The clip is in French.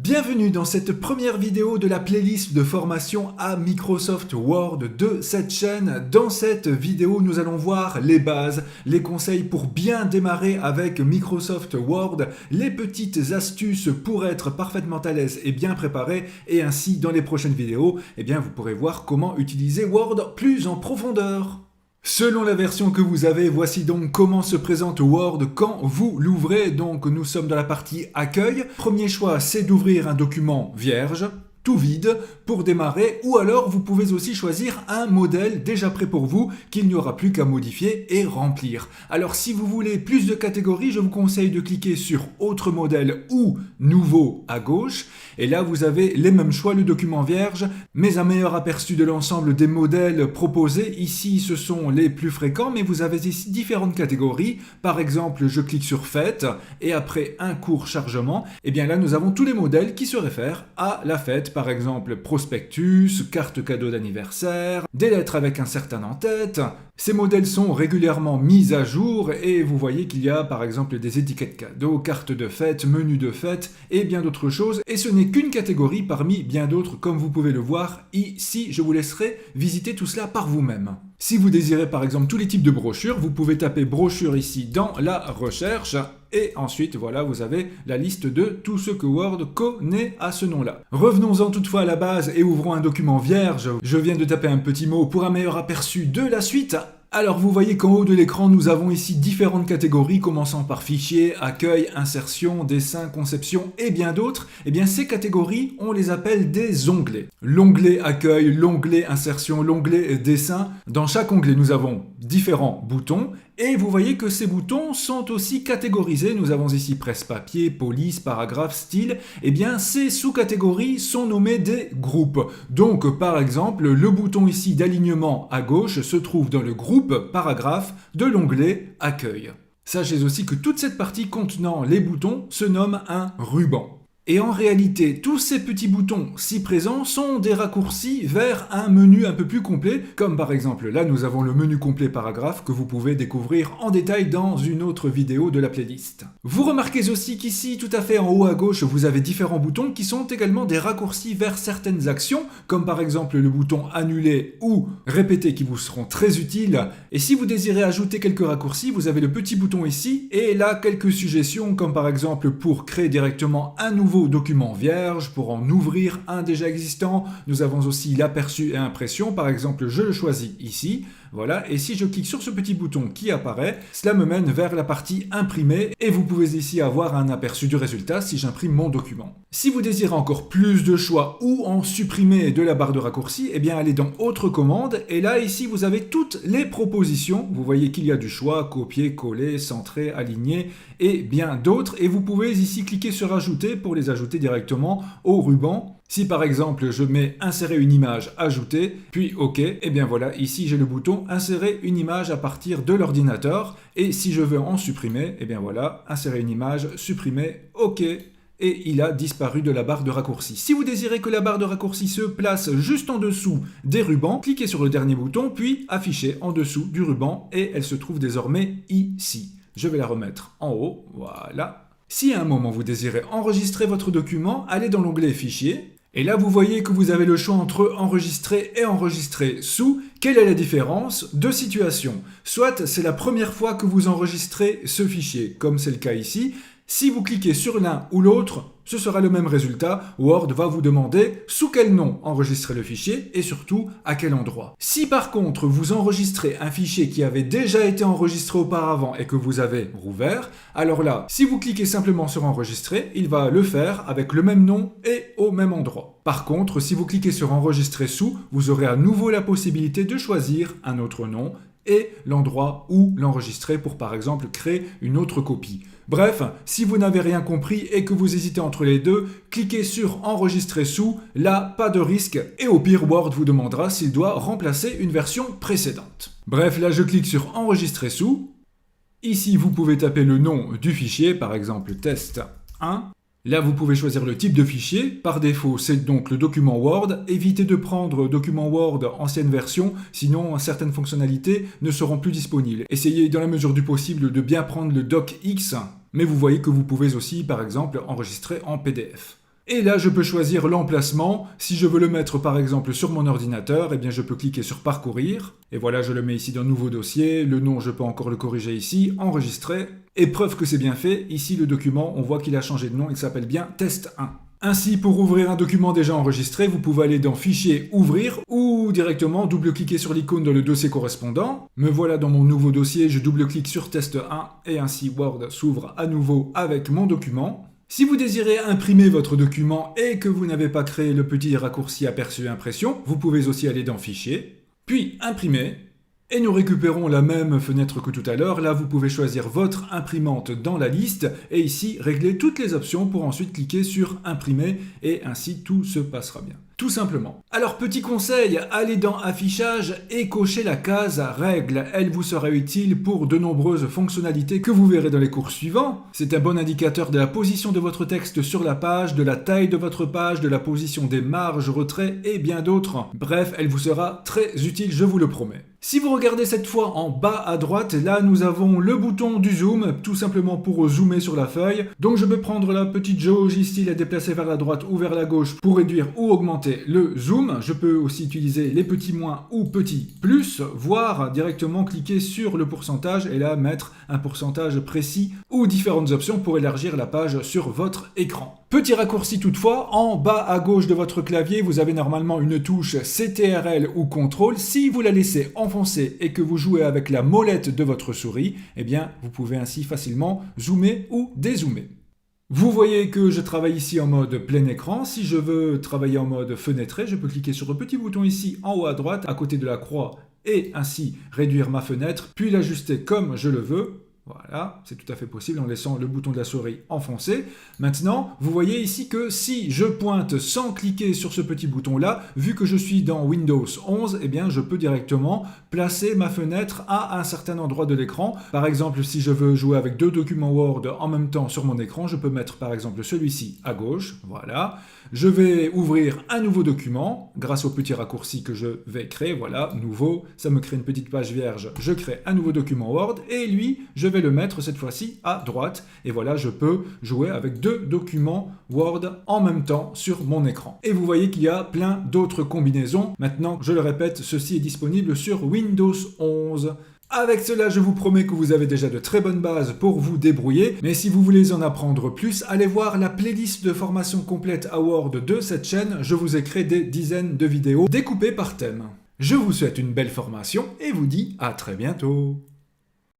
Bienvenue dans cette première vidéo de la playlist de formation à Microsoft Word de cette chaîne. Dans cette vidéo, nous allons voir les bases, les conseils pour bien démarrer avec Microsoft Word, les petites astuces pour être parfaitement à l'aise et bien préparé. Et ainsi, dans les prochaines vidéos, vous pourrez voir comment utiliser Word plus en profondeur. Selon la version que vous avez, voici donc comment se présente Word quand vous l'ouvrez. Donc nous sommes dans la partie accueil. Premier choix, c'est d'ouvrir un document vierge, tout vide, pour démarrer, ou alors vous pouvez aussi choisir un modèle déjà prêt pour vous qu'il n'y aura plus qu'à modifier et remplir. Alors si vous voulez plus de catégories, je vous conseille de cliquer sur Autre modèle ou Nouveau à gauche, et là vous avez les mêmes choix, le document vierge, mais un meilleur aperçu de l'ensemble des modèles proposés. Ici ce sont les plus fréquents, mais vous avez ici différentes catégories. Par exemple, je clique sur Fête, et après un court chargement, et bien là nous avons tous les modèles qui se réfèrent à la fête. Par exemple, prospectus, carte cadeau d'anniversaire, des lettres avec un certain en-tête. Ces modèles sont régulièrement mis à jour et vous voyez qu'il y a par exemple des étiquettes cadeaux, cartes de fête, menus de fête et bien d'autres choses. Et ce n'est qu'une catégorie parmi bien d'autres comme vous pouvez le voir ici. Je vous laisserai visiter tout cela par vous-même. Si vous désirez par exemple tous les types de brochures, vous pouvez taper brochure ici dans la recherche. Et ensuite, voilà, vous avez la liste de tout ce que Word connaît à ce nom-là. Revenons-en toutefois à la base et ouvrons un document vierge. Je viens de taper un petit mot pour un meilleur aperçu de la suite. Alors vous voyez qu'en haut de l'écran, nous avons ici différentes catégories, commençant par fichier, accueil, insertion, dessin, conception et bien d'autres. Et bien ces catégories, on les appelle des onglets. L'onglet accueil, l'onglet insertion, l'onglet dessin. Dans chaque onglet, nous avons différents boutons. Et vous voyez que ces boutons sont aussi catégorisés. Nous avons ici presse-papier, police, paragraphe, style. Et bien ces sous-catégories sont nommées des groupes. Donc par exemple, le bouton ici d'alignement à gauche se trouve dans le groupe paragraphe de l'onglet accueil. Sachez aussi que toute cette partie contenant les boutons se nomme un ruban. Et en réalité, tous ces petits boutons si présents sont des raccourcis vers un menu un peu plus complet, comme par exemple là nous avons le menu complet paragraphe que vous pouvez découvrir en détail dans une autre vidéo de la playlist. Vous remarquez aussi qu'ici, tout à fait en haut à gauche, vous avez différents boutons qui sont également des raccourcis vers certaines actions, comme par exemple le bouton annuler ou répéter qui vous seront très utiles. Et si vous désirez ajouter quelques raccourcis, vous avez le petit bouton ici, et là quelques suggestions, comme par exemple pour créer directement un nouveau document vierge, pour en ouvrir un déjà existant. Nous avons aussi l'aperçu et impression, par exemple je le choisis ici, voilà, et si je clique sur ce petit bouton qui apparaît, cela me mène vers la partie imprimée et vous pouvez ici avoir un aperçu du résultat si j'imprime mon document. Si vous désirez encore plus de choix ou en supprimer de la barre de raccourcis, eh bien allez dans autre commande et là ici vous avez toutes les propositions. Vous voyez qu'il y a du choix, copier, coller, centrer, aligner et bien d'autres, et vous pouvez ici cliquer sur ajouter pour les ajouter directement au ruban. Si par exemple je mets insérer une image, ajouter, puis OK, et bien voilà, ici j'ai le bouton insérer une image à partir de l'ordinateur, et si je veux en supprimer, et bien voilà, insérer une image, supprimer, OK, et il a disparu de la barre de raccourci. Si vous désirez que la barre de raccourci se place juste en dessous des rubans, cliquez sur le dernier bouton, puis afficher en dessous du ruban, et elle se trouve désormais ici. Je vais la remettre en haut, voilà. Si à un moment vous désirez enregistrer votre document, allez dans l'onglet Fichier. Et là, vous voyez que vous avez le choix entre enregistrer et enregistrer sous. Quelle est la différence? Deux situations. Soit c'est la première fois que vous enregistrez ce fichier, comme c'est le cas ici. Si vous cliquez sur l'un ou l'autre, ce sera le même résultat. Word va vous demander sous quel nom enregistrer le fichier et surtout à quel endroit. Si par contre vous enregistrez un fichier qui avait déjà été enregistré auparavant et que vous avez rouvert, alors là, si vous cliquez simplement sur enregistrer, il va le faire avec le même nom et au même endroit. Par contre, si vous cliquez sur enregistrer sous, vous aurez à nouveau la possibilité de choisir un autre nom et l'endroit où l'enregistrer pour par exemple créer une autre copie. Bref, si vous n'avez rien compris et que vous hésitez entre les deux, cliquez sur enregistrer sous, là pas de risque et au pire Word vous demandera s'il doit remplacer une version précédente. Bref, là je clique sur enregistrer sous. Ici vous pouvez taper le nom du fichier, par exemple test 1. Là, vous pouvez choisir le type de fichier. Par défaut, c'est donc le document Word. Évitez de prendre document Word ancienne version, sinon certaines fonctionnalités ne seront plus disponibles. Essayez dans la mesure du possible de bien prendre le docx, mais vous voyez que vous pouvez aussi, par exemple, enregistrer en PDF. Et là, je peux choisir l'emplacement. Si je veux le mettre par exemple sur mon ordinateur, eh bien je peux cliquer sur parcourir. Et voilà, je le mets ici dans nouveau dossier. Le nom, je peux encore le corriger ici, enregistrer. Et preuve que c'est bien fait, ici le document, on voit qu'il a changé de nom, il s'appelle bien test 1. Ainsi, pour ouvrir un document déjà enregistré, vous pouvez aller dans Fichier, Ouvrir, ou directement double-cliquer sur l'icône dans le dossier correspondant. Me voilà dans mon nouveau dossier, je double-clique sur Test 1, et ainsi Word s'ouvre à nouveau avec mon document. Si vous désirez imprimer votre document et que vous n'avez pas créé le petit raccourci aperçu impression, vous pouvez aussi aller dans Fichier, puis Imprimer, et nous récupérons la même fenêtre que tout à l'heure. Là, vous pouvez choisir votre imprimante dans la liste et ici régler toutes les options pour ensuite cliquer sur Imprimer et ainsi tout se passera bien. Tout simplement. Alors petit conseil, allez dans Affichage et cochez la case Règles. Elle vous sera utile pour de nombreuses fonctionnalités que vous verrez dans les cours suivants. C'est un bon indicateur de la position de votre texte sur la page, de la taille de votre page, de la position des marges, retraits et bien d'autres. Bref, elle vous sera très utile, je vous le promets. Si vous regardez cette fois en bas à droite, là nous avons le bouton du zoom, tout simplement pour zoomer sur la feuille. Donc je vais prendre la petite jauge ici, la déplacer vers la droite ou vers la gauche pour réduire ou augmenter le zoom. Je peux aussi utiliser les petits moins ou petits plus, voire directement cliquer sur le pourcentage et là mettre un pourcentage précis ou différentes options pour élargir la page sur votre écran. Petit raccourci toutefois, en bas à gauche de votre clavier, vous avez normalement une touche CTRL ou CTRL. Si vous la laissez enfoncée et que vous jouez avec la molette de votre souris, eh bien, vous pouvez ainsi facilement zoomer ou dézoomer. Vous voyez que je travaille ici en mode plein écran. Si je veux travailler en mode fenêtré, je peux cliquer sur le petit bouton ici en haut à droite, à côté de la croix, et ainsi réduire ma fenêtre, puis l'ajuster comme je le veux. Voilà, c'est tout à fait possible en laissant le bouton de la souris enfoncé. Maintenant, vous voyez ici que si je pointe sans cliquer sur ce petit bouton-là, vu que je suis dans Windows 11, eh bien je peux directement placer ma fenêtre à un certain endroit de l'écran. Par exemple, si je veux jouer avec deux documents Word en même temps sur mon écran, je peux mettre par exemple celui-ci à gauche. Voilà. Je vais ouvrir un nouveau document grâce au petit raccourci que je vais créer. Voilà, nouveau, ça me crée une petite page vierge. Je crée un nouveau document Word et lui, je vais le mettre cette fois-ci à droite. Et voilà, je peux jouer avec deux documents Word en même temps sur mon écran. Et vous voyez qu'il y a plein d'autres combinaisons. Maintenant, je le répète, ceci est disponible sur Windows 11. Avec cela, je vous promets que vous avez déjà de très bonnes bases pour vous débrouiller, mais si vous voulez en apprendre plus, allez voir la playlist de formation complète à Word de cette chaîne. Je vous ai créé des dizaines de vidéos découpées par thème. Je vous souhaite une belle formation et vous dis à très bientôt.